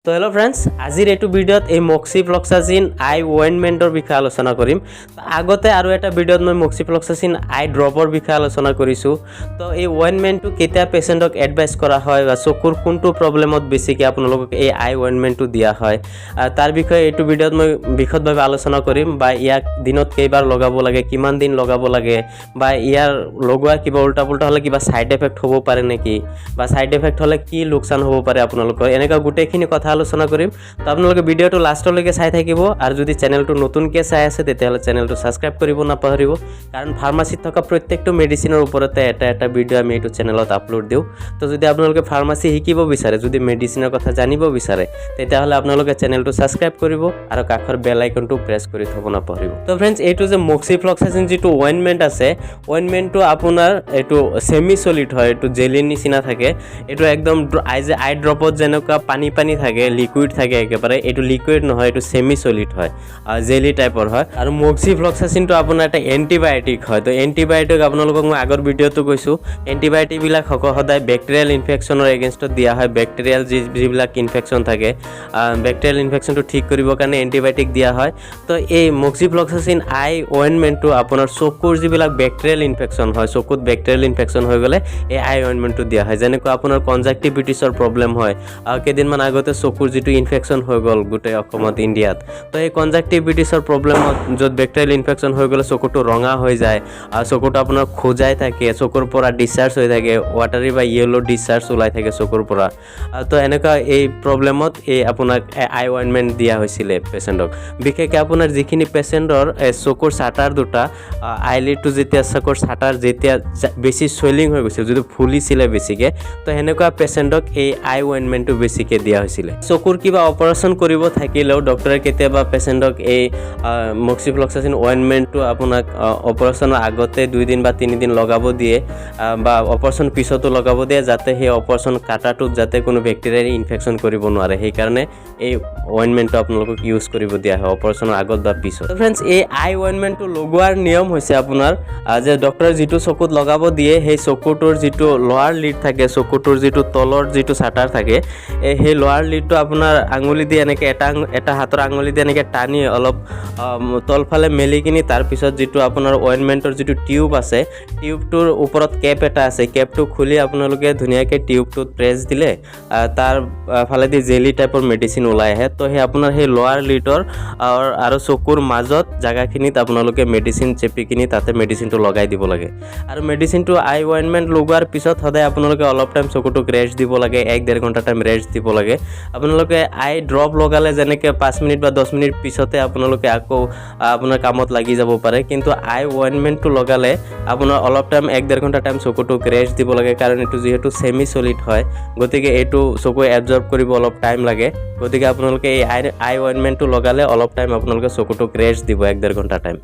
তো hello' friends, আজিৰ এইটো ভিডিঅ'ত এই মক্সিফ্লক্সাচিন আই অইণ্টমেণ্টৰ বিষয়ে আলোচনা কৰিম। আগতে আৰু এটা ভিডিঅ'ত মই মক্সিফ্লক্সাচিন আই ড্ৰপৰ বিষয়ে আলোচনা কৰিছোঁ। তো এই অইণ্টমেণ্টটো কেতিয়া পেচেণ্টক এডভাইচ কৰা হয় বা চকুৰ কোনটো প্ৰব্লেমত বেছিকৈ আপোনালোকক এই আই অইণ্টমেণ্টটো দিয়া হয়, তাৰ বিষয়ে এইটো ভিডিঅ'ত মই বিশদভাৱে আলোচনা কৰিম। বা ইয়াক দিনত কেইবাৰ লগাব লাগে, কিমান দিন লগাব লাগে, বা ইয়াৰ লগোৱা কিবা উল্টা পুল্টা হ'লে কিবা ছাইড এফেক্ট হ'ব পাৰে নেকি, বা ছাইড এফেক্ট হ'লে কি লোকচান হ'ব পাৰে আপোনালোকৰ, এনেকুৱা গোটেইখিনি কথা আলোচনা কৰিম। তো আপোনালোকে ভিডিঅ'টো লাষ্টলৈকে চাই থাকিব। আৰু যদি চেনেলটো নতুনকৈ চাই আছে তেতিয়াহ'লে চেনেলটো ছাবস্ক্ৰাইব কৰিব নাপাহৰিব, কাৰণ ফাৰ্মাচীত থকা প্ৰত্যেকটো মেডিচিনৰ ওপৰতে এটা ভিডিঅ' আমি এইটো চেনেলত আপলোড দিওঁ। তো যদি আপোনালোকে ফাৰ্মাচী শিকিব বিচাৰে, যদি মেডিচিনৰ কথা জানিব বিচাৰে, তেতিয়াহ'লে আপোনালোকে চেনেলটো ছাবস্ক্ৰাইব কৰিব আৰু কাষৰ বেল আইকনটো প্ৰেছ কৰি থ'ব নাপাহৰিব। তো ফ্ৰেণ্ডছ, এইটো যে মক্সিফ্লক্সাচিন যিটো অইণ্টমেণ্ট আছে, অইণ্টমেণ্টটো আপোনাৰ এইটো ছেমি চলিড হয়, এইটো জেলিৰ নিচিনা থাকে। এইটো একদম আই ড্ৰপত যেনেকুৱা পানী থাকে, লিকুইড থাকে একেবাৰে, এইটো লিকুইড নহয়, এইটো ছেমি চলিড হয়, জেলি টাইপৰ হয়। আৰু মক্সিফ্লক্সাচিনটো আপোনাৰ এটা এণ্টিবায়'টিক হয়। তো এণ্টিবায়'টিক আপোনালোকক মই আগৰ ভিডিঅ'টো কৈছোঁ, এণ্টিবায়'টিকবিলাক সদায় বেক্টেৰিয়েল ইনফেকশ্যনৰ এগেইনষ্টত দিয়া হয়। বেক্টেৰিয়েল যিবিলাক ইনফেকশ্যন থাকে, বেক্টেৰিয়েল ইনফেকশ্যনটো ঠিক কৰিবৰ কাৰণে এণ্টিবায়'টিক দিয়া হয়। তো এই মক্সিফ্লক্সাচিন আই অইণ্টমেণ্টটো আপোনাৰ চকুৰ যিবিলাক বেক্টেৰিয়েল ইনফেকশ্যন হয়, চকুত বেক্টেৰিয়েল ইনফেকশ্যন হৈ গ'লে এই আই অইণ্টমেণ্টটো দিয়া হয়। যেনেকুৱা আপোনাৰ কনজাক্টিভিটিছৰ প্ৰব্লেম হয়, কেইদিনমান আগতে চকুৰ যিটো ইনফেকশ্যন হৈ গ'ল গোটেই অসমত, ইণ্ডিয়াত। তো এই কনজাক্টিভিটিছৰ প্ৰব্লেমত য'ত বেক্টেৰিয়েল ইনফেকশ্যন হৈ গ'লে চকুটো ৰঙা হৈ যায়, চকুটো আপোনাৰ খোজাই থাকে, চকুৰ পৰা ডিছচাৰ্জ হৈ থাকে, ৱাটাৰী বা য়েল্ল' ডিছচাৰ্জ ওলাই থাকে চকুৰ পৰা। তো এনেকুৱা এই প্ৰব্লেমত এই আপোনাক আই অইণ্টমেণ্ট দিয়া হৈছিলে পেচেণ্টক। বিশেষকৈ আপোনাৰ যিখিনি পেচেণ্টৰ চকুৰ চাটাৰ দুটা, আইলিডটো যেতিয়া চকুৰ চাটাৰ যেতিয়া বেছি চুৱেলিং হৈ গৈছিল, যিটো ফুলিছিলে বেছিকৈ, তো সেনেকুৱা পেচেণ্টক এই আই অইণ্টমেণ্টটো বেছিকৈ দিয়া হৈছিলে। চকুৰ কিবা অপাৰেশ্যন কৰিব থাকিলেও ডক্টৰে কেতিয়াবা পেচেণ্টক এই মক্সিফ্লক্সাচিন অইণ্টমেণ্টটো আপোনাক অপাৰেশ্যনৰ আগতে 2 দিন বা 3 দিন লগাব দিয়ে, বা অপাৰেশ্যন পিছতো লগাব দিয়ে, যাতে সেই অপাৰেশ্যন কাটাটোত যাতে কোনো বেক্টেৰিয়াই ইনফেকশ্যন কৰিব নোৱাৰে। সেইকাৰণে এই অইণ্টমেণ্টটো আপোনালোকক ইউজ কৰিব দিয়া হয় অপাৰেশ্যনৰ আগত বা পিছত। ফ্ৰেণ্ডছ, এই আই অইণ্টমেণ্টটো লগোৱাৰ নিয়ম হৈছে আপোনাৰ যে ডক্টৰে যিটো চকুত লগাব দিয়ে, সেই চকুটোৰ যিটো লোৱাৰ লিড থাকে, চকুটোৰ যিটো তলৰ যিটো চাটাৰ থাকে, সেই লোৱাৰ লিডটো আপোনাৰ আঙুলি দি এনেকৈ এটা হাতৰ আঙুলি দি এনেকৈ টানি অলপ তলফালে মেলি কিনি, তাৰপিছত যিটো আপোনাৰ অইণ্টমেণ্টৰ যিটো টিউব আছে, টিউবটোৰ ওপৰত কেপ এটা আছে, কেপটো খুলি আপোনালোকে ধুনীয়াকৈ টিউবটোত প্ৰেছ দিলে তাৰ ফালেদি জেলি টাইপৰ মেডিচিন ওলাই আহে। তো সেই আপোনাৰ সেই লোৱাৰ লিডৰ আৰু চকুৰ মাজত জেগাখিনিত আপোনালোকে মেডিচিন চেপি কিনি তাতে মেডিচিনটো লগাই দিব লাগে। আৰু মেডিচিনটো আই অইণ্টমেণ্ট লগোৱাৰ পিছত সদায় আপোনালোকে অলপ টাইম চকুটোক ৰেষ্ট দিব লাগে, 1-1.5 ঘণ্টা টাইম ৰেষ্ট দিব লাগে। আপোনালোকে আই ড্ৰপ লগালে যেনেকৈ 5 মিনিট বা 10 মিনিট পিছতে আপোনালোকে আকৌ আপোনাৰ কামত লাগি যাব পাৰে, কিন্তু আই অইণ্টমেণ্টটো লগালে আপোনাৰ অলপ টাইম 1-1.5 ঘণ্টা টাইম চকুটোক ৰেষ্ট দিব লাগে, কাৰণ এইটো যিহেতু ছেমি চলিড হয়, গতিকে এইটো চকুৱে এবজৰ্ব কৰিব অলপ টাইম লাগে। গতিকে আপোনালোকে এই আই অইণ্টমেণ্টটো লগালে অলপ টাইম আপোনালোকে চকুটোক ৰেষ্ট দিব, 1-1.5 ঘণ্টা টাইম।